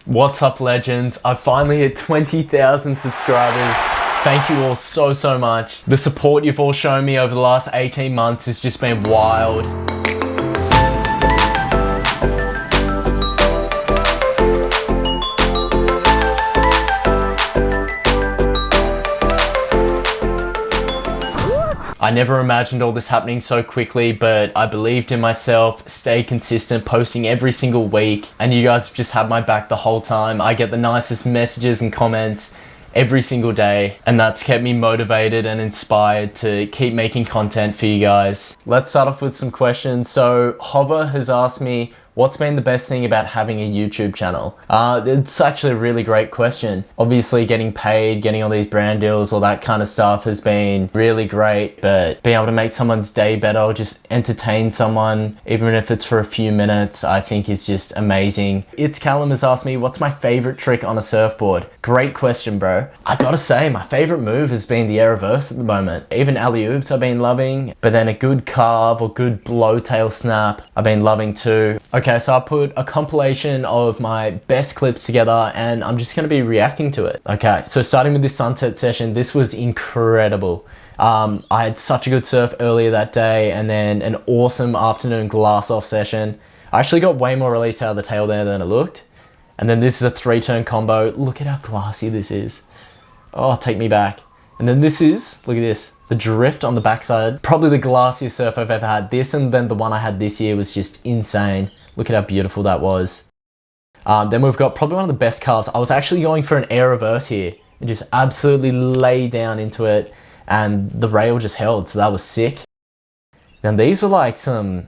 What's up, legends? I finally hit 20,000 subscribers. Thank you all so much. The support you've all shown me over the last 18 months has just been wild. I never imagined all this happening so quickly, but I believed in myself, stayed consistent, posting every single week, and you guys have just had my back the whole time. I get the nicest messages and comments every single day, and that's kept me motivated and inspired to keep making content for you guys. Let's start off with some questions. So Hover has asked me, what's been the best thing about having a YouTube channel? It's actually a really great question. Obviously getting paid, getting all these brand deals, all that kind of stuff has been really great, but being able to make someone's day better or just entertain someone, even if it's for a few minutes, I think is just amazing. It's Callum has asked me, what's my favorite trick on a surfboard? Great question, bro. I gotta say, my favorite move has been the air reverse at the moment. Even alley-oops I've been loving, but then a good carve or good blow tail snap I've been loving too. Okay, so I put a compilation of my best clips together and I'm just gonna be reacting to it. Okay, so starting with this sunset session, this was incredible. I had such a good surf earlier that day and then an awesome afternoon glass off session. I actually got way more release out of the tail there than it looked. And then this is a 3-turn combo. Look at how glassy this is. Oh, take me back. And then this is, look at this, the drift on the backside. Probably the glassiest surf I've ever had. This and then the one I had this year was just insane. Look at how beautiful that was. Then we've got probably one of the best carves. I was actually going for an air reverse here and just absolutely lay down into it and the rail just held, so that was sick. And these were like some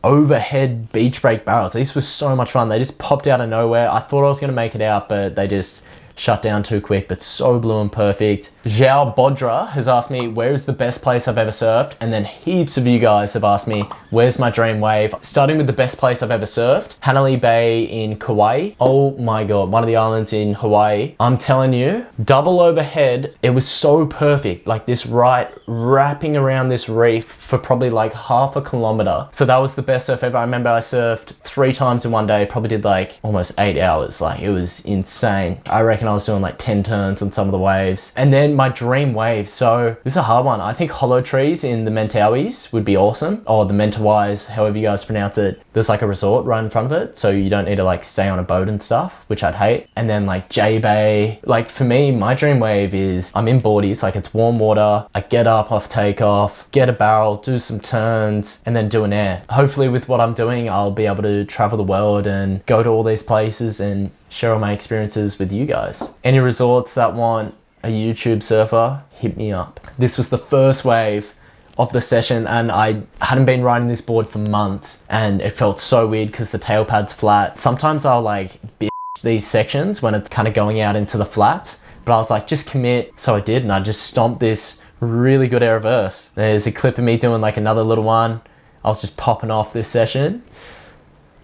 overhead beach break barrels. These were so much fun. They just popped out of nowhere. I thought I was gonna make it out, but they just shut down too quick, but so blue and perfect. Zhao Bodra has asked me, where is the best place I've ever surfed? And then heaps of you guys have asked me, where's my dream wave? Starting with the best place I've ever surfed, Hanalei Bay in Kauai. Oh my God, one of the islands in Hawaii. I'm telling you, double overhead, it was so perfect. Like this right wrapping around this reef for probably like half a kilometer. So that was the best surf ever. I remember I surfed 3 times in one day, probably did like almost 8 hours. Like it was insane. I reckon I was doing like 10 turns on some of the waves. And then my dream wave. So this is a hard one. I think hollow trees in the Mentawais would be awesome. Or the Mentawais, however you guys pronounce it. There's like a resort right in front of it. So you don't need to like stay on a boat and stuff, which I'd hate. And then like J Bay. Like for me, my dream wave is I'm in boardies, like it's warm water. I get up off takeoff, get a barrel, do some turns, and then do an air. Hopefully with what I'm doing, I'll be able to travel the world and go to all these places and share all my experiences with you guys. Any resorts that want a YouTube surfer, hit me up. This was the first wave of the session and I hadn't been riding this board for months and it felt so weird because the tail pad's flat. Sometimes I'll like bitch these sections when it's kind of going out into the flats, but I was like, just commit. So I did, and I just stomped this really good air reverse. There's a clip of me doing like another little one. I was just popping off this session.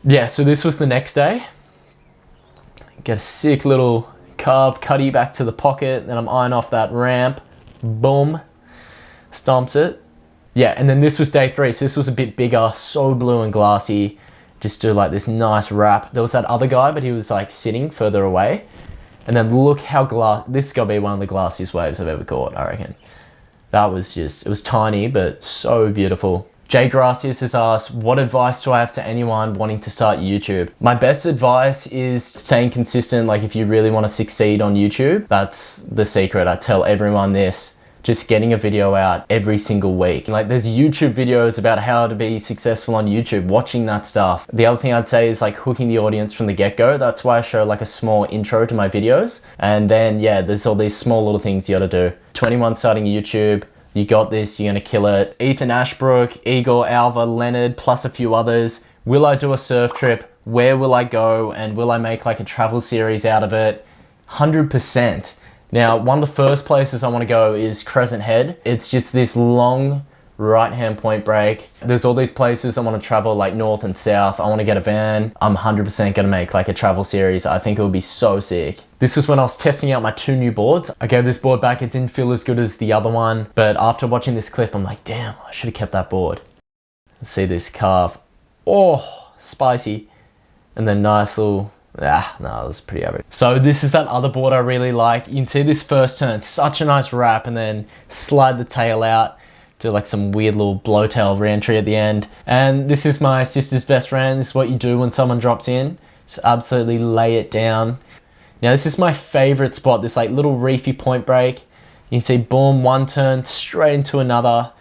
Yeah, so this was the next day. Get a sick little carve cutty back to the pocket, then I'm eyeing off that ramp, boom, stomps it. Yeah, and then this was day 3, so this was a bit bigger, so blue and glassy. Just do like this nice wrap. There was that other guy, but he was like sitting further away. And then look how this is gonna be one of the glassiest waves I've ever caught, I reckon. That was just, it was tiny, but so beautiful. Jay Gracias has asked, what advice do I have to anyone wanting to start YouTube? My best advice is staying consistent. Like if you really want to succeed on YouTube, that's the secret. I tell everyone this, just getting a video out every single week. Like there's YouTube videos about how to be successful on YouTube, watching that stuff. The other thing I'd say is like hooking the audience from the get-go. That's why I show like a small intro to my videos. And then yeah, there's all these small little things you gotta do. 21 starting YouTube, you got this, you're gonna kill it. Ethan Ashbrook, Igor, Alva, Leonard, plus a few others. Will I do a surf trip? Where will I go? And will I make like a travel series out of it? 100%. Now, one of the first places I wanna go is Crescent Head. It's just this long right-hand point break. There's all these places I wanna travel like north and south. I wanna get a van. I'm 100% gonna make like a travel series. I think it would be so sick. This was when I was testing out my 2 new boards. I gave this board back, it didn't feel as good as the other one, but after watching this clip, I'm like, damn, I should have kept that board. Let's see this carve. Oh, spicy. And then nice little No, it was pretty average. So this is that other board I really like. You can see this first turn, such a nice wrap, and then slide the tail out, do like some weird little blowtail re-entry at the end. And this is my sister's best friend. This is what you do when someone drops in. Just absolutely lay it down. Now this is my favorite spot, this like little reefy point break. You can see boom, one turn straight into another,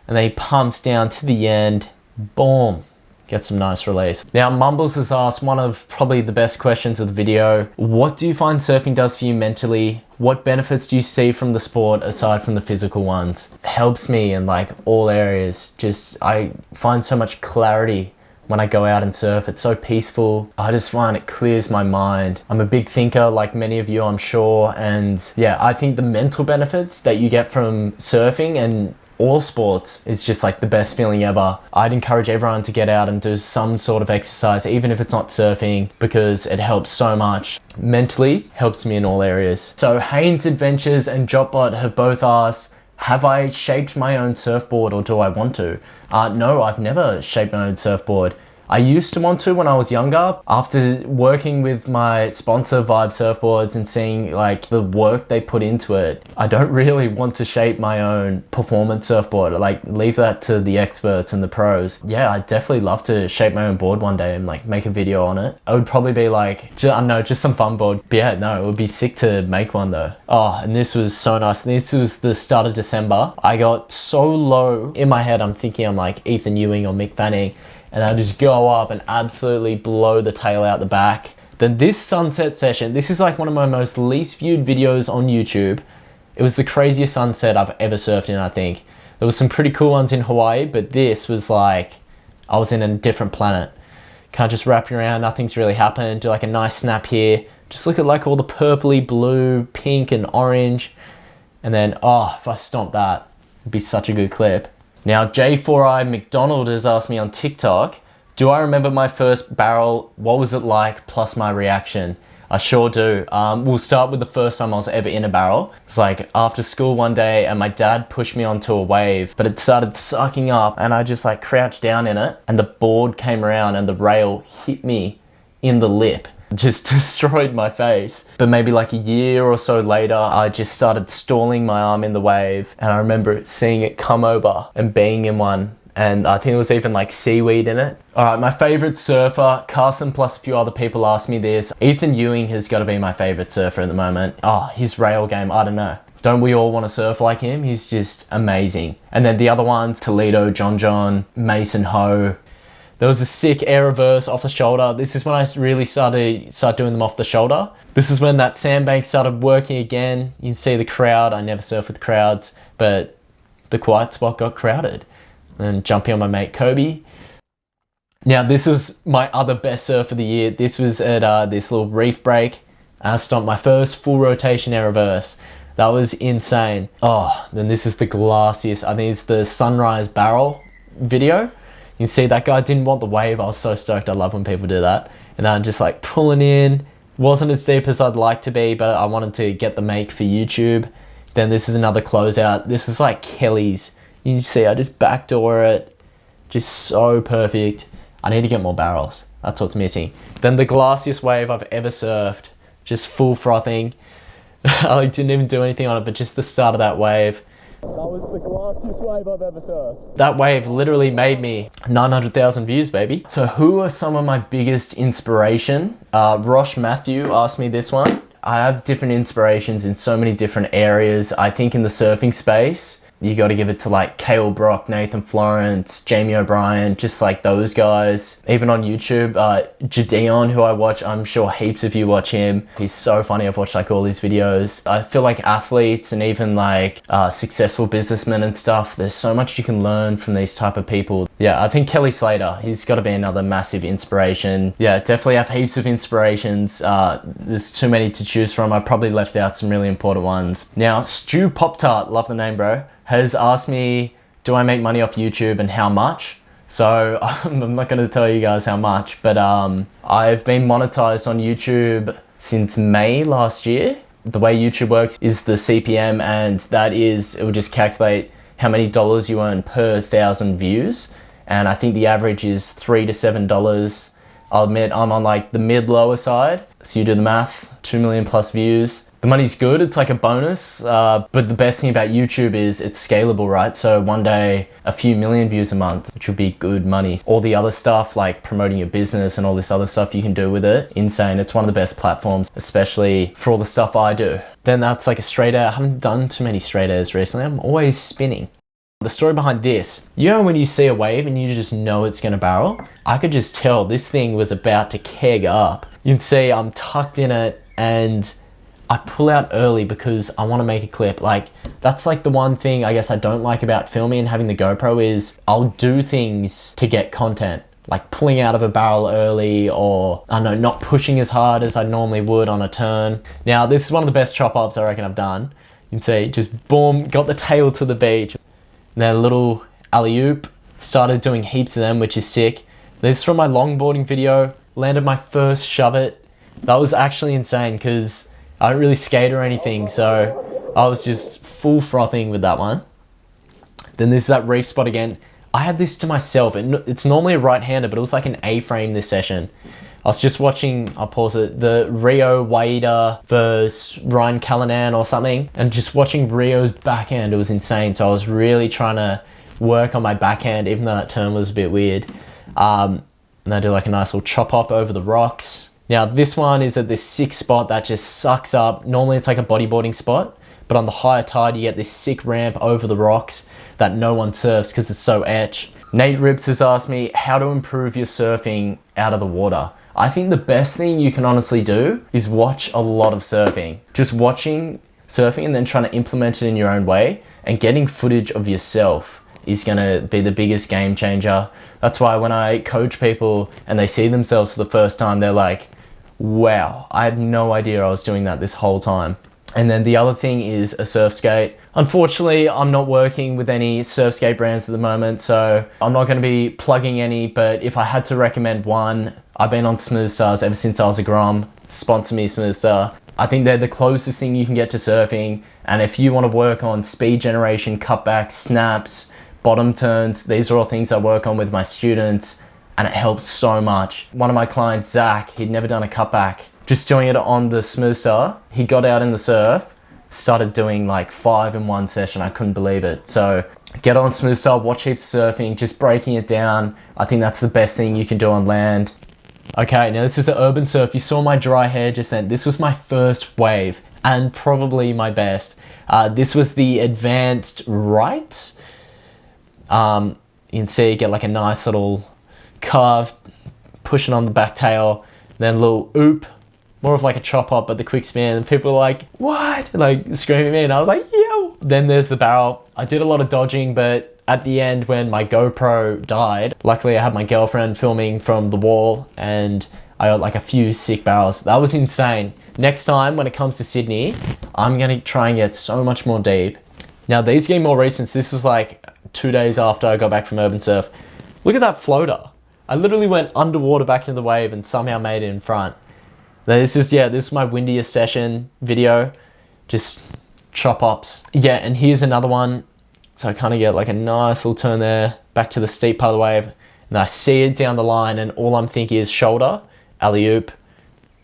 and then he pumps down to the end, boom. Get some nice release. Now, Mumbles has asked one of probably the best questions of the video. What do you find surfing does for you mentally? What benefits do you see from the sport aside from the physical ones? It helps me in like all areas. Just, I find so much clarity when I go out and surf. It's so peaceful. I just find it clears my mind. I'm a big thinker like many of you, I'm sure. And yeah, I think the mental benefits that you get from surfing and all sports is just like the best feeling ever. I'd encourage everyone to get out and do some sort of exercise, even if it's not surfing, because it helps so much. Mentally, helps me in all areas. So Haynes Adventures and Jotbot have both asked, have I shaped my own surfboard or do I want to? No, I've never shaped my own surfboard. I used to want to when I was younger. After working with my sponsor Vibe Surfboards and seeing like the work they put into it, I don't really want to shape my own performance surfboard. Like leave that to the experts and the pros. Yeah, I'd definitely love to shape my own board one day and like make a video on it. It would probably be like, I don't know, just some fun board. But yeah, no, it would be sick to make one though. Oh, and this was so nice. This was the start of December. I got so low in my head. I'm thinking I'm like Ethan Ewing or Mick Fanning. And I just go up and absolutely blow the tail out the back. Then this sunset session, this is like one of my most least viewed videos on YouTube. It was the craziest sunset I've ever surfed in, I think. There was some pretty cool ones in Hawaii, but this was like, I was in a different planet. Can't just wrap you around, nothing's really happened. Do like a nice snap here. Just look at like all the purpley, blue, pink and orange. And then, oh, if I stomp that, it'd be such a good clip. Now, J4I McDonald has asked me on TikTok, do I remember my first barrel? What was it like? Plus my reaction. I sure do. We'll start with the first time I was ever in a barrel. It's like after school one day and my dad pushed me onto a wave, but it started sucking up and I just like crouched down in it and the board came around and the rail hit me in the lip. Just destroyed my face. But maybe like a year or so later, I just started stalling my arm in the wave and I remember seeing it come over and being in one. And I think there was even like seaweed in it. All right, my favorite surfer, Carson plus a few other people asked me this. Ethan Ewing has got to be my favorite surfer at the moment. Oh, his rail game, I don't know. Don't we all want to surf like him? He's just amazing. And then the other ones, Toledo, John, Mason Ho. There was a sick air reverse off the shoulder. This is when I really started doing them off the shoulder. This is when that sandbank started working again. You can see the crowd. I never surf with crowds, but the quiet spot got crowded. And jumping on my mate Kobe. Now this was my other best surf of the year. This was at this little reef break. I stomped my first full rotation air reverse. That was insane. Oh, then this is the glassiest. I think it's the sunrise barrel video. You can see that guy didn't want the wave. I was so stoked. I love when people do that. And I'm just like pulling in. Wasn't as deep as I'd like to be, but I wanted to get the make for YouTube. Then this is another closeout. This is like Kelly's. You can see I just backdoor it. Just so perfect. I need to get more barrels. That's what's missing. Then the glassiest wave I've ever surfed. Just full frothing. I didn't even do anything on it, but just the start of that wave. That was the glassiest wave I've ever surfed. That wave literally made me 900,000 views, baby. So who are some of my biggest inspiration? Rosh Matthew asked me this one. I have different inspirations in so many different areas. I think in the surfing space, you got to give it to like Cale Brock, Nathan Florence, Jamie O'Brien, just like those guys. Even on YouTube, Jadeon, who I watch, I'm sure heaps of you watch him. He's so funny. I've watched like all his videos. I feel like athletes and even like successful businessmen and stuff, there's so much you can learn from these type of people. Yeah, I think Kelly Slater, he's got to be another massive inspiration. Yeah, definitely have heaps of inspirations. There's too many to choose from. I probably left out some really important ones. Now, Stu Pop-Tart, love the name, bro, has asked me, do I make money off YouTube and how much? So I'm not going to tell you guys how much, but I've been monetized on YouTube since May last year. The way YouTube works is the CPM, and that is, it will just calculate how many dollars you earn per 1,000 views. And I think the average is $3 to $7. I'll admit I'm on like the mid-lower side. So you do the math, 2 million plus views. The money's good, it's like a bonus, but the best thing about YouTube is it's scalable, right? So one day, a few million views a month, which would be good money. All the other stuff, like promoting your business and all this other stuff you can do with it, insane. It's one of the best platforms, especially for all the stuff I do. Then that's like a straight air. I haven't done too many straight airs recently. I'm always spinning. The story behind this, you know when you see a wave and you just know it's gonna barrel? I could just tell this thing was about to keg up. You can see I'm tucked in it and I pull out early because I want to make a clip. Like, that's like the one thing I guess I don't like about filming and having the GoPro is I'll do things to get content. Like pulling out of a barrel early, or I don't know, not pushing as hard as I normally would on a turn. Now, this is one of the best chop ups I reckon I've done. You can see, just boom, got the tail to the beach. And then a little alley-oop. Started doing heaps of them, which is sick. This is from my longboarding video. Landed my first shove it. That was actually insane because I don't really skate or anything, so I was just full frothing with that one. Then there's that reef spot again. I had this to myself. It's normally a right-hander, but it was like an A-frame this session. I was just watching, I'll pause it, the Rio Waida versus Ryan Callanan or something, and just watching Rio's backhand, it was insane. So I was really trying to work on my backhand, even though that turn was a bit weird. And I do like a nice little chop hop over the rocks. Now this one is at this sick spot that just sucks up. Normally it's like a bodyboarding spot, but on the higher tide you get this sick ramp over the rocks that no one surfs because it's so etch. Nate Ribbs has asked me how to improve your surfing out of the water. I think the best thing you can honestly do is watch a lot of surfing. Just watching surfing and then trying to implement it in your own way, and getting footage of yourself is gonna be the biggest game changer. That's why when I coach people and they see themselves for the first time, they're like, wow, I had no idea I was doing that this whole time. And then the other thing is a surf skate. Unfortunately, I'm not working with any surf skate brands at the moment, so I'm not gonna be plugging any, but if I had to recommend one, I've been on Smooth Stars ever since I was a Grom. Sponsor me, Smooth Star. I think they're the closest thing you can get to surfing, and if you wanna work on speed generation, cutbacks, snaps, bottom turns, these are all things I work on with my students, and it helps so much. One of my clients, Zach, he'd never done a cutback. Just doing it on the Smooth Star, he got out in the surf, started doing like 5 in one session. I couldn't believe it. So get on Smooth Star, watch heaps of surfing, just breaking it down. I think that's the best thing you can do on land. Okay, now this is an urban surf. You saw my dry hair just then. This was my first wave and probably my best. This was the advanced right. You can see you get like a nice little carve, pushing on the back tail, then a little oop, more of like a chop up, but the quick spin, and people are like, what? Like screaming at me, and I was like, yo! Then there's the barrel. I did a lot of dodging, but at the end when my GoPro died, luckily I had my girlfriend filming from the wall, and I got like a few sick barrels. That was insane. Next time when it comes to Sydney, I'm gonna try and get so much more deep. Now these getting more recent, so this was like 2 days after I got back from Urban Surf. Look at that floater. I literally went underwater back into the wave and somehow made it in front. Now this is my windiest session video. Just chop ups. Yeah, and here's another one. So I kind of get like a nice little turn there, back to the steep part of the wave. And I see it down the line and all I'm thinking is shoulder, alley-oop,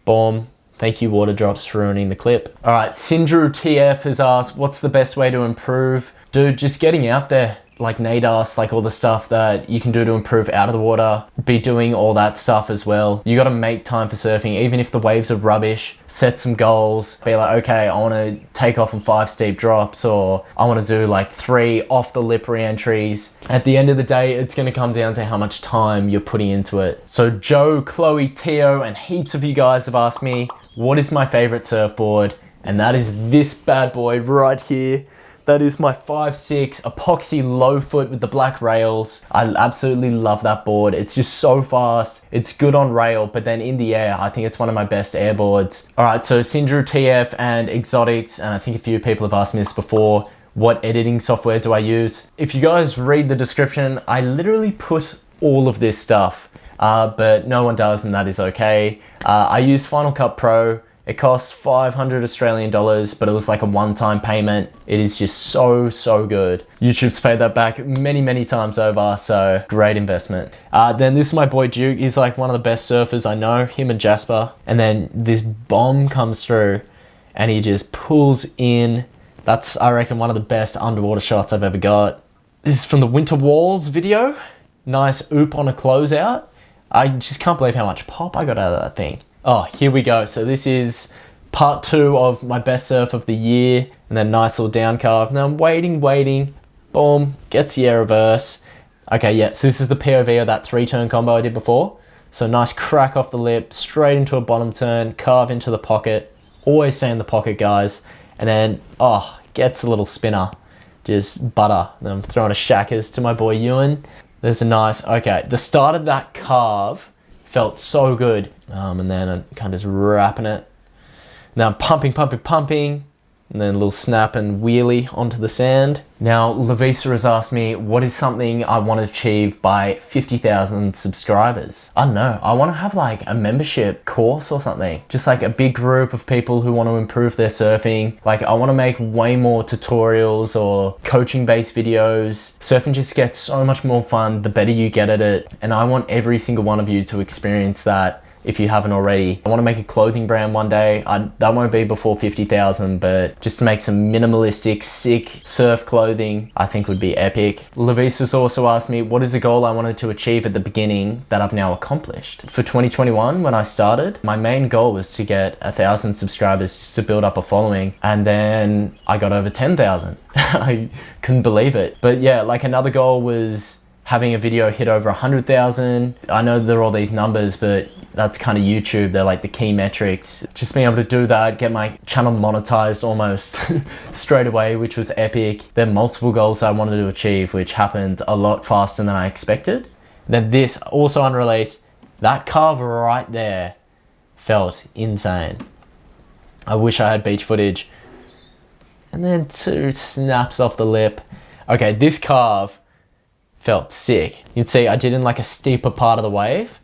boom. Thank you, Water Drops, for ruining the clip. All right, Sindru TF has asked, what's the best way to improve? Dude, just getting out there. Like Nate asked, like all the stuff that you can do to improve out of the water, be doing all that stuff as well. You gotta make time for surfing, even if the waves are rubbish, set some goals, be like, okay, I wanna take off on 5 steep drops, or I wanna do like 3 off the lip re-entries. At the end of the day, it's gonna come down to how much time you're putting into it. So Joe, Chloe, Tio, and heaps of you guys have asked me, what is my favorite surfboard? And that is this bad boy right here. That is my 5.6 epoxy low foot with the black rails. I absolutely love that board. It's just so fast. It's good on rail, but then in the air, I think it's one of my best airboards. All right, so Sindru TF and Exotics, and I think a few people have asked me this before, what editing software do I use? If you guys read the description, I literally put all of this stuff, but no one does, and that is okay. I use Final Cut Pro, It cost 500 Australian dollars, but it was like a one-time payment. It is just so good. YouTube's paid that back many times over, so great investment. Then this is my boy Duke. He's like one of the best surfers I know, him and Jasper. And then this bomb comes through and he just pulls in. That's, I reckon, one of the best underwater shots I've ever got. This is from the Winter Walls video. Nice oop on a closeout. I just can't believe how much pop I got out of that thing. Oh, here we go. So this is part 2 of my best surf of the year. And then nice little down carve. Now I'm waiting. Boom, gets the air reverse. Okay, yeah, so this is the POV of that 3-turn combo I did before. So nice crack off the lip, straight into a bottom turn, carve into the pocket. Always stay in the pocket, guys. And then, oh, gets a little spinner. Just butter. Then I'm throwing a shackers to my boy Ewan. There's a nice, okay, the start of that carve felt so good. And then I'm kind of just wrapping it. Now I'm pumping. And then a little snap and wheelie onto the sand. Now, Lavisa has asked me, what is something I want to achieve by 50,000 subscribers? I don't know. I want to have like a membership course or something. Just like a big group of people who want to improve their surfing. Like I want to make way more tutorials or coaching based videos. Surfing just gets so much more fun the better you get at it. And I want every single one of you to experience that. If you haven't already. I want to make a clothing brand one day. That won't be before 50,000, but just to make some minimalistic, sick surf clothing, I think would be epic. Lavisa's also asked me, what is a goal I wanted to achieve at the beginning that I've now accomplished? For 2021, when I started, my main goal was to get 1,000 subscribers just to build up a following. And then I got over 10,000. I couldn't believe it. But yeah, like another goal was having a video hit over 100,000. I know there are all these numbers, but that's kind of YouTube. They're like the key metrics. Just being able to do that, get my channel monetized almost straight away, which was epic. There are multiple goals I wanted to achieve, which happened a lot faster than I expected. Then this, also unreleased, that carve right there felt insane. I wish I had beach footage. And then 2 snaps off the lip. Okay, this carve felt sick. You'd see I did in like a steeper part of the wave.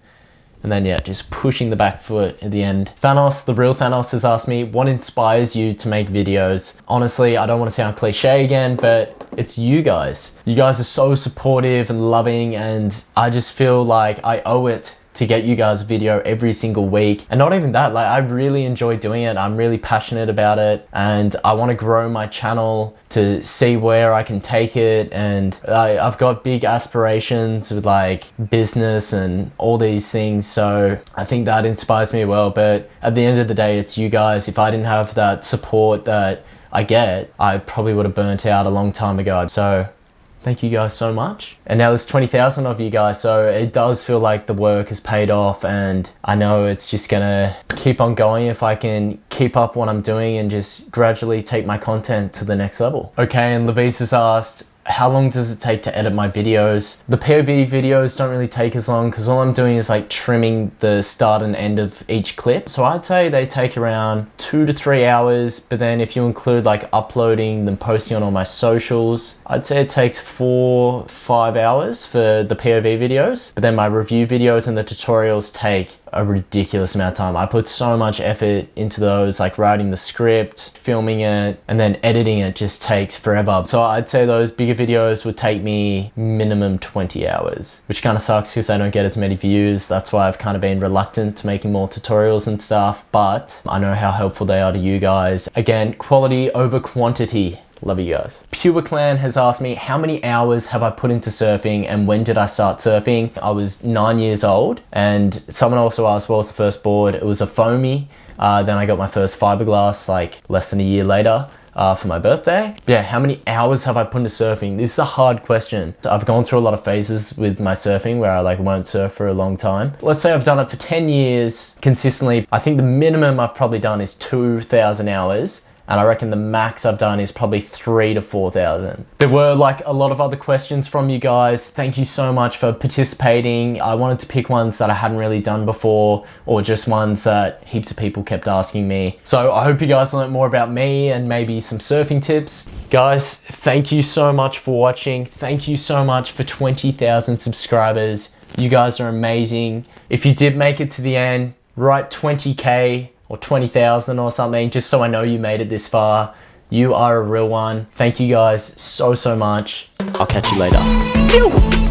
And then yeah, just pushing the back foot at the end. Thanos, the real Thanos, has asked me, what inspires you to make videos? Honestly, I don't want to sound cliche again, but it's you guys. You guys are so supportive and loving, and I just feel like I owe it to get you guys a video every single week. And not even that, like I really enjoy doing it. I'm really passionate about it, and I want to grow my channel to see where I can take it. And I've got big aspirations with like business and all these things. So I think that inspires me well. But at the end of the day, it's you guys. If I didn't have that support that I get, I probably would have burnt out a long time ago. So thank you guys so much. And now there's 20,000 of you guys, so it does feel like the work has paid off, and I know it's just gonna keep on going if I can keep up what I'm doing and just gradually take my content to the next level. Okay, and Levisa's asked, how long does it take to edit my videos? The POV videos don't really take as long because all I'm doing is like trimming the start and end of each clip. So I'd say they take around 2 to 3 hours, but then if you include like uploading then posting on all my socials, I'd say it takes 4-5 hours for the POV videos. But then my review videos and the tutorials take a ridiculous amount of time. I put so much effort into those, like writing the script, filming it, and then editing it just takes forever. So I'd say those bigger videos would take me minimum 20 hours, which kind of sucks because I don't get as many views. That's why I've kind of been reluctant to making more tutorials and stuff, but I know how helpful they are to you guys. Again, quality over quantity. Love you guys. Pure Clan has asked me, how many hours have I put into surfing and when did I start surfing? I was 9 years old, and someone also asked, what was the first board? It was a foamy. Then I got my first fiberglass like less than a year later for my birthday. Yeah, how many hours have I put into surfing? This is a hard question. I've gone through a lot of phases with my surfing where I like won't surf for a long time. Let's say I've done it for 10 years consistently. I think the minimum I've probably done is 2,000 hours. And I reckon the max I've done is probably 3,000 to 4,000. There were like a lot of other questions from you guys. Thank you so much for participating. I wanted to pick ones that I hadn't really done before, or just ones that heaps of people kept asking me. So I hope you guys learned more about me and maybe some surfing tips. Guys, thank you so much for watching. Thank you so much for 20,000 subscribers. You guys are amazing. If you did make it to the end, write 20K or 20,000 or something, just so I know you made it this far. You are a real one. Thank you guys so much. I'll catch you later.